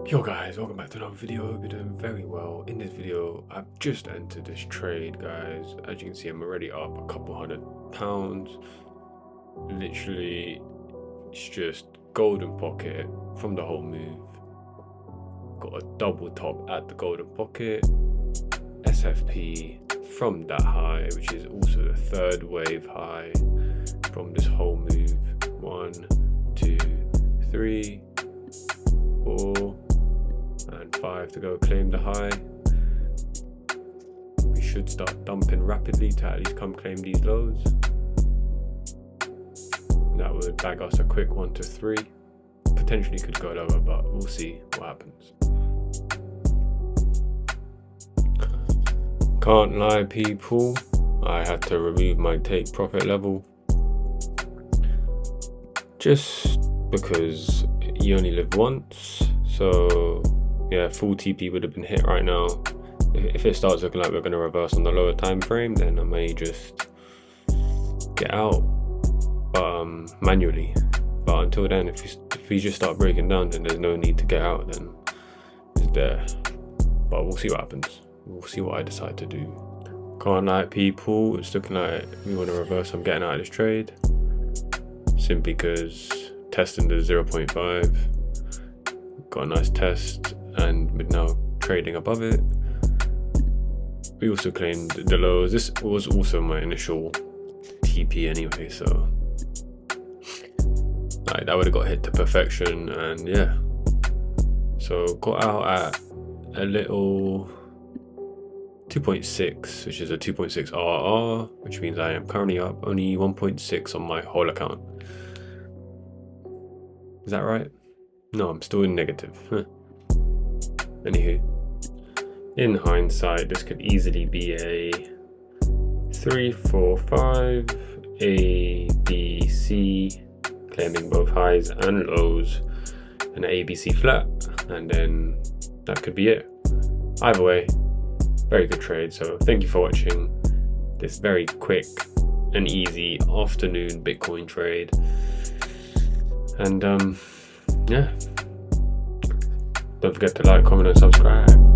Yo guys, welcome back to another video. Hope you're doing very well. In this video, I've just entered this trade, guys. As you can see, I'm already up a couple £100. Literally, it's just golden pocket from the whole move. Got a double top at the golden pocket. SFP from that high, which is also the third wave high from this whole move. 1, 2, 3, 4 and 5 to go claim the high. We should start dumping rapidly to at least come claim these lows. That would bag us a quick 1 to 3. Potentially could go lower, but we'll see what happens. Can't lie, people, I had to remove my take profit level just because you only live once. So yeah, full TP would have been hit right now. If it starts looking like we're going to reverse on the lower time frame, then I may just get out manually. But until then, if we just start breaking down, then there's no need to get out, then it's there. But we'll see what happens. We'll see what I decide to do. Can't lie, people, it's looking like we want to reverse. I'm getting out of this trade simply because testing the 0.5, got a nice test, and we're now trading above it. We also claimed the lows. This was also my initial TP anyway, so like, that would have got hit to perfection. And yeah, so got out at a little 2.6, which is a 2.6 RR, which means I am currently up only 1.6 on my whole account. Is that right? No, I'm still in negative. Anywho, in hindsight, this could easily be a 3, 4, 5, A, B, C, claiming both highs and lows, and an ABC flat, and then that could be it. Either way, very good trade. So thank you for watching this very quick and easy afternoon Bitcoin trade. And yeah, don't forget to like, comment and subscribe.